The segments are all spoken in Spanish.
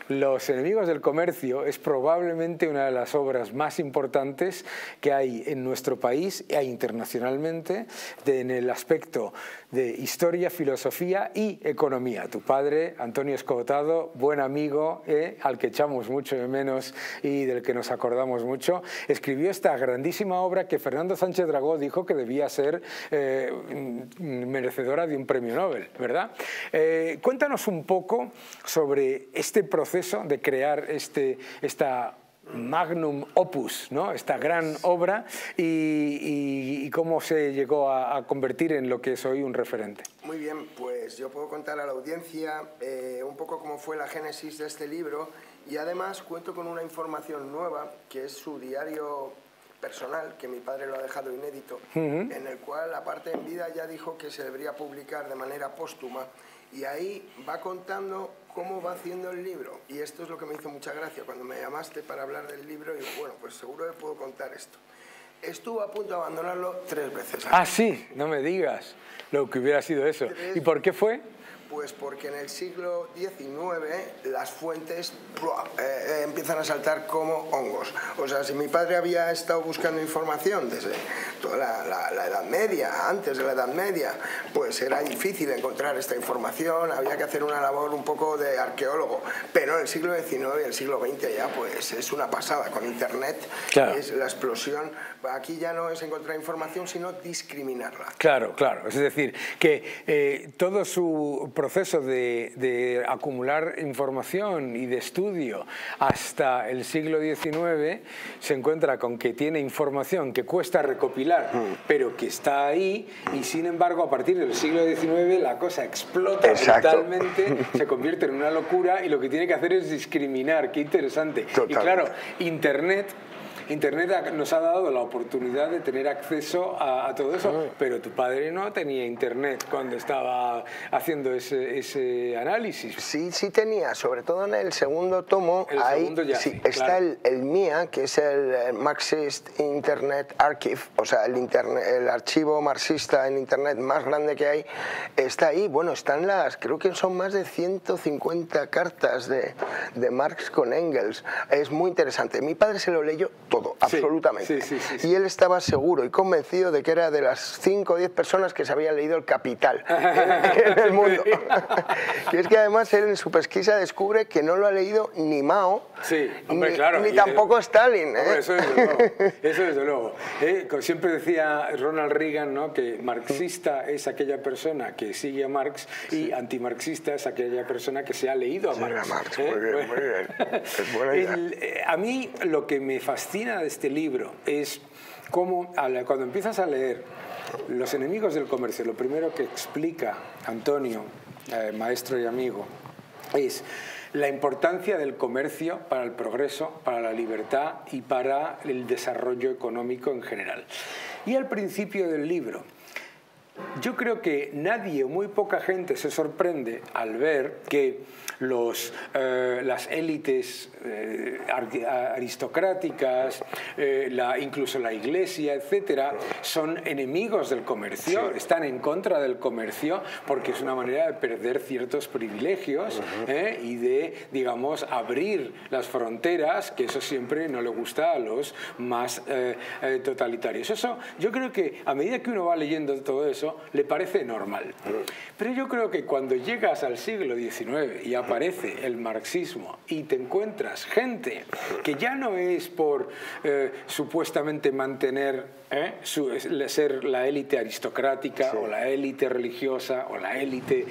Los enemigos del comercio es probablemente una de las obras más importantes que hay en nuestro país e internacionalmente en el aspecto de historia, filosofía y economía. Tu padre, Antonio Escotado, buen amigo, al que echamos mucho de menos y del que nos acordamos mucho, escribió esta grandísima obra que Fernando Sánchez Dragó dijo que debía ser merecedora de un premio Nobel, ¿verdad? Cuéntanos un poco sobre este proceso de crear esta magnum opus, ¿no? Esta gran obra y cómo se llegó a convertir en lo que es hoy un referente. Muy bien, pues yo puedo contar a la audiencia un poco cómo fue la génesis de este libro y además cuento con una información nueva que es su diario personal, que mi padre lo ha dejado inédito, en el cual, aparte en vida, ya dijo que se debería publicar de manera póstuma y ahí va contando cómo va haciendo el libro. Y esto es lo que me hizo mucha gracia cuando me llamaste para hablar del libro y bueno, pues seguro que puedo contar esto. Estuvo a punto de abandonarlo 3 veces. Ah, sí, no me digas lo que hubiera sido eso. ¿Y por qué fue? Pues porque en el siglo XIX las fuentes empiezan a saltar como hongos. O sea, si mi padre había estado buscando información desde toda la Edad Media, antes de la Edad Media, pues era difícil encontrar esta información, había que hacer una labor un poco de arqueólogo. Pero en el siglo XIX y el siglo XX ya pues es una pasada. Con Internet es la explosión. Aquí ya no es encontrar información, sino discriminarla. Claro, claro. Es decir, que todo su proceso de acumular información y de estudio hasta el siglo XIX se encuentra con que tiene información que cuesta recopilar, pero que está ahí, y sin embargo a partir del siglo XIX la cosa explota brutalmente, se convierte en una locura y lo que tiene que hacer es discriminar. Qué interesante. Totalmente. Y claro, Internet nos ha dado la oportunidad de tener acceso a todo eso, pero tu padre no tenía Internet cuando estaba haciendo ese análisis. Sí, sí tenía, sobre todo en el segundo tomo. Está el MIA, que es el Marxist Internet Archive, o sea, el archivo marxista en Internet más grande que hay, está ahí. Bueno, están creo que son más de 150 cartas de Marx con Engels. Es muy interesante. Mi padre se lo leyó todo, absolutamente. Sí. Y él estaba seguro y convencido de que era de las 5 o 10 personas que se habían leído El Capital en el mundo. Y es que además él en su pesquisa descubre que no lo ha leído ni Mao, ni tampoco Stalin. Hombre, eso desde luego. Siempre decía Ronald Reagan, ¿no?, que marxista es aquella persona que sigue a Marx y antimarxista es aquella persona que se ha leído a Marx. Muy bien. Es buena idea. A mí lo que me fascina de este libro es cómo cuando empiezas a leer Los enemigos del comercio, lo primero que explica Antonio, maestro y amigo, es la importancia del comercio para el progreso, para la libertad y para el desarrollo económico en general. Y al principio del libro, yo creo que nadie o muy poca gente se sorprende al ver que las élites aristocráticas, incluso la Iglesia, etcétera, son enemigos del comercio, están en contra del comercio porque es una manera de perder ciertos privilegios y de, digamos, abrir las fronteras, que eso siempre no le gusta a los más totalitarios. Eso, yo creo que a medida que uno va leyendo todo eso, le parece normal. Pero yo creo que cuando llegas al siglo XIX y aparece el marxismo y te encuentras gente que ya no es por supuestamente mantener ser la élite aristocrática o la élite religiosa o la élite,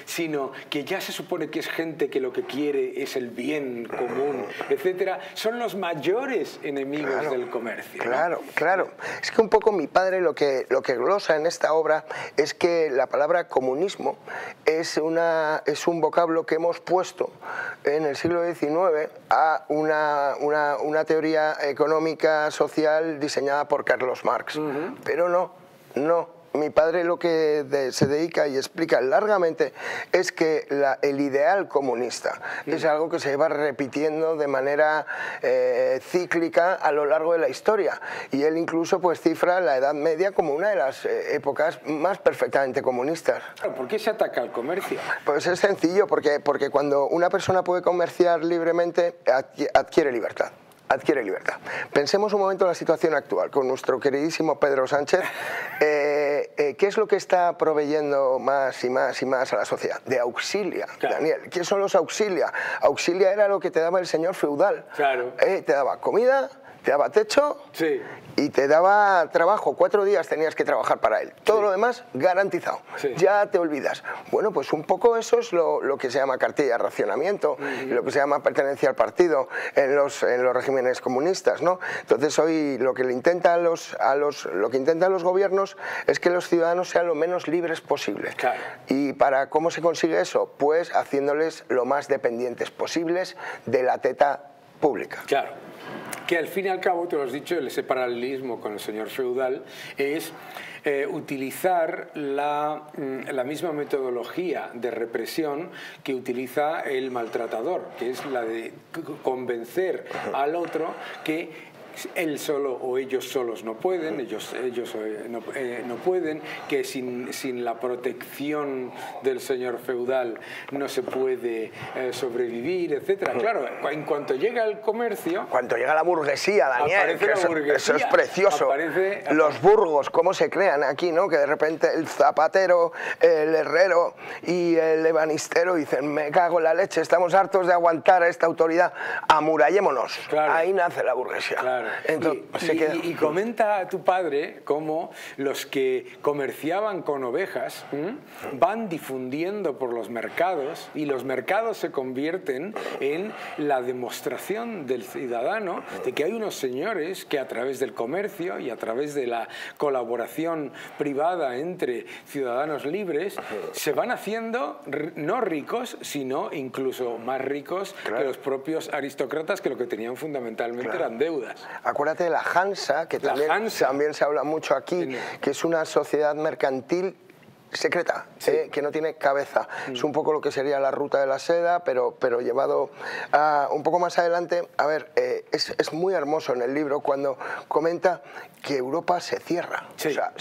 sino que ya se supone que es gente que lo que quiere es el bien común, etcétera, son los mayores enemigos del comercio. Claro. Es que un poco mi padre lo que glosa en esta obra es que la palabra comunismo es un vocablo que hemos puesto en el siglo XIX a una teoría económica social diseñada por Carlos Marx. Pero no. mi padre lo que se dedica y explica largamente es que el ideal comunista es algo que se va repitiendo de manera cíclica a lo largo de la historia, y él incluso pues cifra la Edad Media como una de las épocas más perfectamente comunistas. ¿Por qué se ataca al comercio? Pues es sencillo, porque cuando una persona puede comerciar libremente adquiere libertad. Adquiere libertad. Pensemos un momento en la situación actual con nuestro queridísimo Pedro Sánchez. ¿Qué es lo que está proveyendo más y más y más a la sociedad? De auxilia, claro. Daniel. ¿Qué son los auxilia? Auxilia era lo que te daba el señor feudal. Claro. Te daba comida, te daba techo, sí, y te daba trabajo. 4 días tenías que trabajar para él. Todo lo demás garantizado. Sí. Ya te olvidas. Bueno, pues un poco eso es lo que se llama cartilla de racionamiento, lo que se llama pertenencia al partido en los regímenes comunistas, ¿no? Entonces hoy lo que intentan los gobiernos es que los ciudadanos sean lo menos libres posible. Claro. ¿Y para cómo se consigue eso? Pues haciéndoles lo más dependientes posibles de la teta pública. Claro. Que al fin y al cabo, te lo has dicho, ese paralelismo con el señor feudal es utilizar la misma metodología de represión que utiliza el maltratador, que es la de convencer al otro que él solo o ellos solos no pueden, ellos no pueden, que sin la protección del señor feudal no se puede sobrevivir, etcétera. Claro, en cuanto llega el comercio... Cuando llega la burguesía, Daniel, que eso es precioso. Los burgos, cómo se crean aquí, ¿no? Que de repente el zapatero, el herrero y el ebanistero dicen, me cago en la leche, estamos hartos de aguantar a esta autoridad, amurallémonos. Claro. Ahí nace la burguesía. Claro. Entonces, y comenta tu padre cómo los que comerciaban con ovejas van difundiendo por los mercados, y los mercados se convierten en la demostración del ciudadano de que hay unos señores que a través del comercio y a través de la colaboración privada entre ciudadanos libres se van haciendo no ricos, sino incluso más ricos, claro, que los propios aristócratas, que lo que tenían fundamentalmente, claro, eran deudas. Acuérdate de la Hansa, que también se habla mucho aquí, que es una sociedad mercantil secreta, sí, que no tiene cabeza. Es un poco lo que sería la ruta de la seda, pero llevado un poco más adelante. A ver, es muy hermoso en el libro cuando comenta que Europa se cierra, sí, o sea,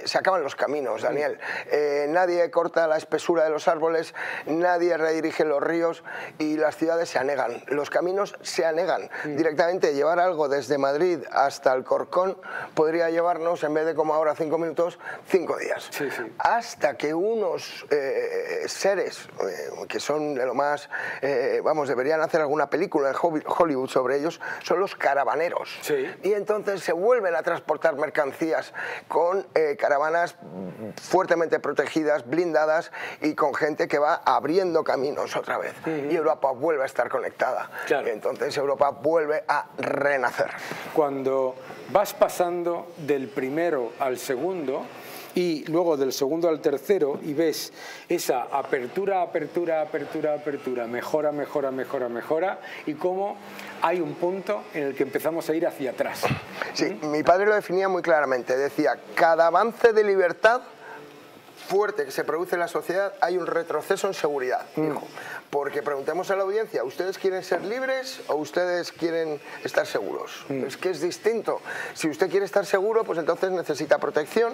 se acaban los caminos, Daniel. Nadie corta la espesura de los árboles, nadie redirige los ríos y las ciudades se anegan, los caminos se anegan. Directamente llevar algo desde Madrid hasta Alcorcón podría llevarnos, en vez de como ahora 5 minutos, 5 días. Sí, sí. Hasta que unos seres que son de lo más, deberían hacer alguna película en Hollywood sobre ellos, son los caravaneros. Sí. Y entonces se vuelven a transportar mercancías con caravanas fuertemente protegidas, blindadas, y con gente que va abriendo caminos otra vez. Y Europa vuelve a estar conectada. Claro. Y entonces Europa vuelve a renacer. Cuando vas pasando del primero al segundo, y luego del segundo al tercero, y ves esa apertura, mejora, y cómo hay un punto en el que empezamos a ir hacia atrás. Sí, mi padre lo definía muy claramente, decía, cada avance de libertad fuerte que se produce en la sociedad hay un retroceso en seguridad, dijo. Porque preguntemos a la audiencia, ¿ustedes quieren ser libres o ustedes quieren estar seguros? Es que es distinto. Si usted quiere estar seguro, pues entonces necesita protección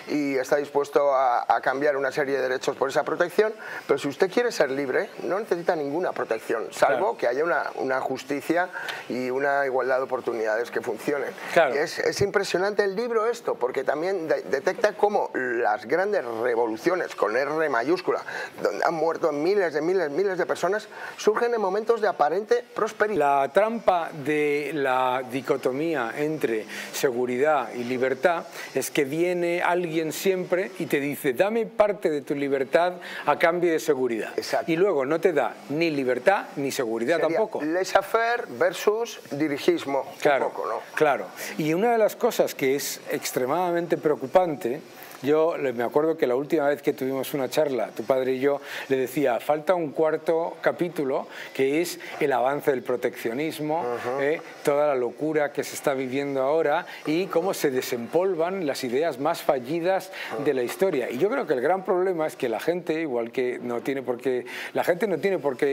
y está dispuesto a cambiar una serie de derechos por esa protección, pero si usted quiere ser libre, no necesita ninguna protección, salvo, claro, que haya una justicia y una igualdad de oportunidades que funcionen. Claro. Y es impresionante el libro esto, porque también detecta cómo las grandes revoluciones, con R mayúscula, donde han muerto miles de personas, surgen en momentos de aparente prosperidad. La trampa de la dicotomía entre seguridad y libertad es que viene alguien siempre y te dice, dame parte de tu libertad a cambio de seguridad. Exacto. Y luego no te da ni libertad ni seguridad. Sería tampoco. Laissez-faire versus dirigismo. Claro, un poco, ¿no? Claro. Y una de las cosas que es extremadamente preocupante Yo me acuerdo que la última vez que tuvimos una charla, tu padre y yo, le decía, falta un cuarto capítulo que es el avance del proteccionismo, toda la locura que se está viviendo ahora y cómo se desempolvan las ideas más fallidas de la historia. Y yo creo que el gran problema es que la gente, igual que no tiene por qué,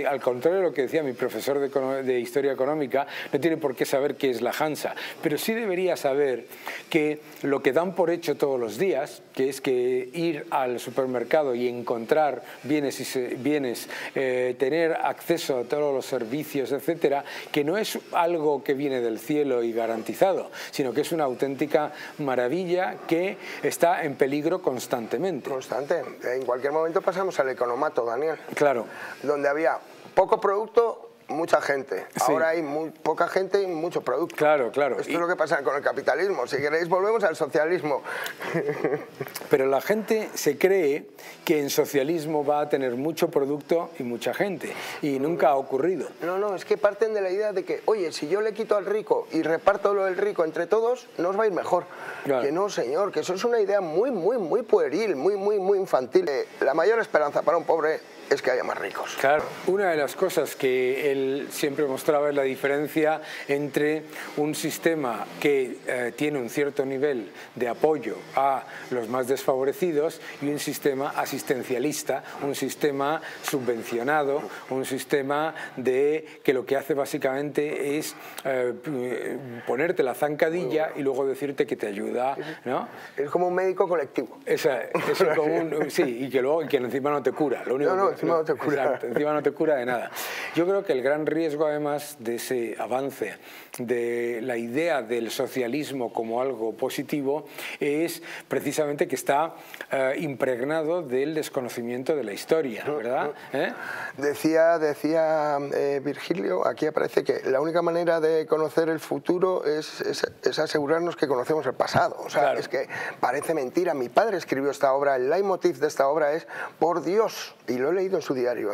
al contrario de lo que decía mi profesor de Historia Económica, no tiene por qué saber qué es la Hansa, pero sí debería saber que lo que dan por hecho todos los días, que es que ir al supermercado y encontrar bienes, tener acceso a todos los servicios, etcétera, que no es algo que viene del cielo y garantizado, sino que es una auténtica maravilla que está en peligro constantemente. Constante. En cualquier momento pasamos al economato, Daniel. Claro. Donde había poco producto, mucha gente. Ahora hay muy poca gente y mucho producto. Claro, claro. Esto es lo que pasa con el capitalismo. Si queréis, volvemos al socialismo. Pero la gente se cree que en socialismo va a tener mucho producto y mucha gente. Y nunca ha ocurrido. No, es que parten de la idea de que, oye, si yo le quito al rico y reparto lo del rico entre todos, nos va a ir mejor. Claro. Que no, señor, que eso es una idea muy pueril, muy infantil. La mayor esperanza para un pobre es que haya más ricos. Claro. Una de las cosas que él siempre mostraba es la diferencia entre un sistema que tiene un cierto nivel de apoyo a los más desfavorecidos y un sistema asistencialista, un sistema subvencionado, un sistema que lo que hace básicamente es ponerte la zancadilla y luego decirte que te ayuda, ¿no? Es como un médico colectivo. Sí, y que encima no te cura. Lo único encima no te cura. Exacto, encima no te cura de nada. Yo creo que el gran riesgo, además de ese avance de la idea del socialismo como algo positivo, es precisamente que está impregnado del desconocimiento de la historia, ¿verdad? Decía Virgilio, aquí aparece que la única manera de conocer el futuro es asegurarnos que conocemos el pasado. O sea, claro. Es que parece mentira. Mi padre escribió esta obra, el leitmotiv de esta obra es, por Dios, y lo he leído en su diario,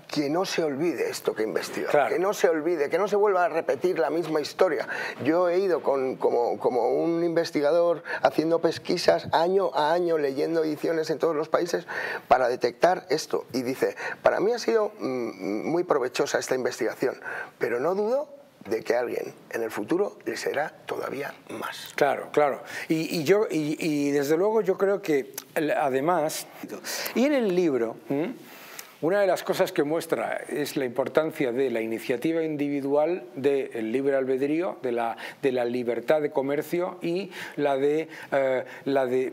que no se olvide esto que investigó, claro. Que no se olvide, que no se vuelva a repetir la misma historia. Yo he ido como un investigador haciendo pesquisas año a año, leyendo ediciones en todos los países para detectar esto. Y dice, para mí ha sido muy provechosa esta investigación, pero no dudo de que a alguien en el futuro le será todavía más. Claro, claro. Y desde luego yo creo que además, y en el libro, una de las cosas que muestra es la importancia de la iniciativa individual, del libre albedrío, de la libertad de comercio y la de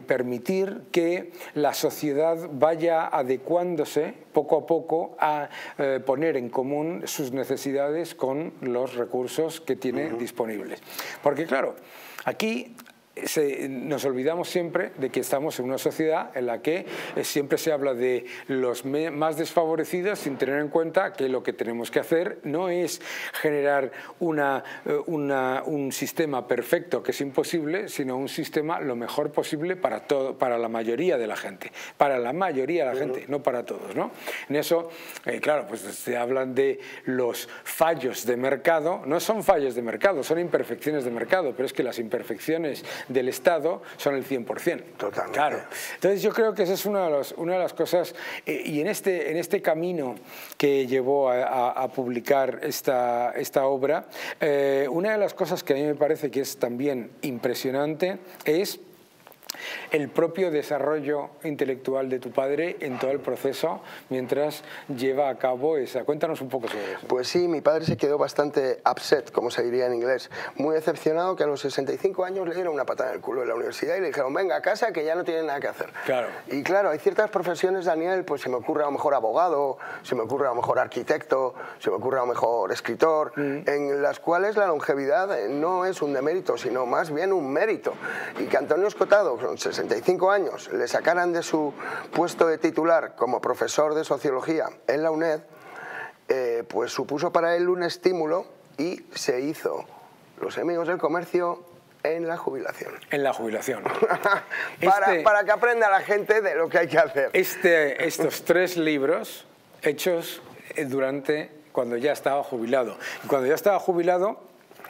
permitir que la sociedad vaya adecuándose poco a poco a poner en común sus necesidades con los recursos que tiene disponibles. Porque claro, aquí nos olvidamos siempre de que estamos en una sociedad en la que siempre se habla de los más desfavorecidos sin tener en cuenta que lo que tenemos que hacer no es generar un sistema perfecto que es imposible, sino un sistema lo mejor posible para la mayoría de la gente. Para la mayoría de la gente, no para todos, ¿no? En eso, claro, pues se hablan de los fallos de mercado. No son fallos de mercado, son imperfecciones de mercado, pero es que las imperfecciones del Estado son el 100%. Totalmente. Claro. Entonces yo creo que esa es una de las cosas, y en este camino que llevó a publicar esta obra, una de las cosas que a mí me parece que es también impresionante es el propio desarrollo intelectual de tu padre en todo el proceso mientras lleva a cabo esa. Cuéntanos un poco sobre eso. Pues sí, mi padre se quedó bastante upset, como se diría en inglés, muy decepcionado que a los 65 años le dieron una patada en el culo en la universidad y le dijeron, venga a casa que ya no tiene nada que hacer. Claro. Y claro, hay ciertas profesiones, Daniel, pues se me ocurre a lo mejor abogado, se me ocurre a lo mejor arquitecto, se me ocurre a lo mejor escritor, en las cuales la longevidad no es un demérito, sino más bien un mérito. Y que Antonio Escotado, con 65 años, le sacaran de su puesto de titular como profesor de sociología en la UNED, pues supuso para él un estímulo y se hizo Los Enemigos del Comercio en la jubilación. En la jubilación. para que aprenda la gente de lo que hay que hacer. Estos 3 libros hechos cuando ya estaba jubilado. Y cuando ya estaba jubilado,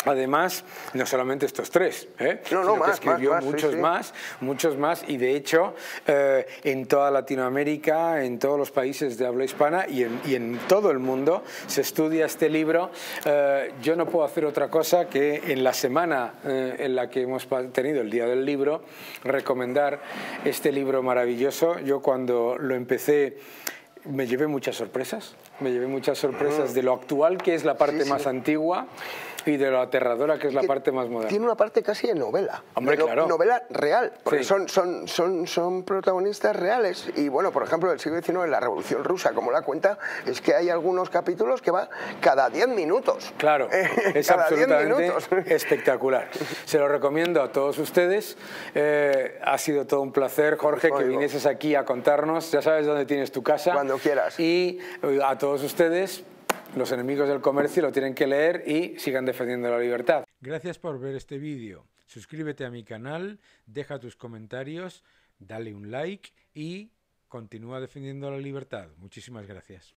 Además, no solamente estos tres, sino que escribió muchos más, y de hecho en toda Latinoamérica, en todos los países de habla hispana y en todo el mundo se estudia este libro. Yo no puedo hacer otra cosa que en la semana en la que hemos tenido el Día del Libro, recomendar este libro maravilloso. Yo cuando lo empecé me llevé muchas sorpresas, de lo actual, que es la parte más antigua, y de lo aterradora, que es la parte más moderna. Tiene una parte casi de novela. Hombre, claro. Novela real, porque son protagonistas reales. Y bueno, por ejemplo, del siglo XIX, la Revolución Rusa, como la cuenta, es que hay algunos capítulos que va cada 10 minutos. Claro, es absolutamente espectacular. Se lo recomiendo a todos ustedes. Ha sido todo un placer, Jorge, que vinieses aquí a contarnos. Ya sabes dónde tienes tu casa. Cuando quieras. Y a todos ustedes, los enemigos del comercio, lo tienen que leer y sigan defendiendo la libertad. Gracias por ver este vídeo. Suscríbete a mi canal, deja tus comentarios, dale un like y continúa defendiendo la libertad. Muchísimas gracias.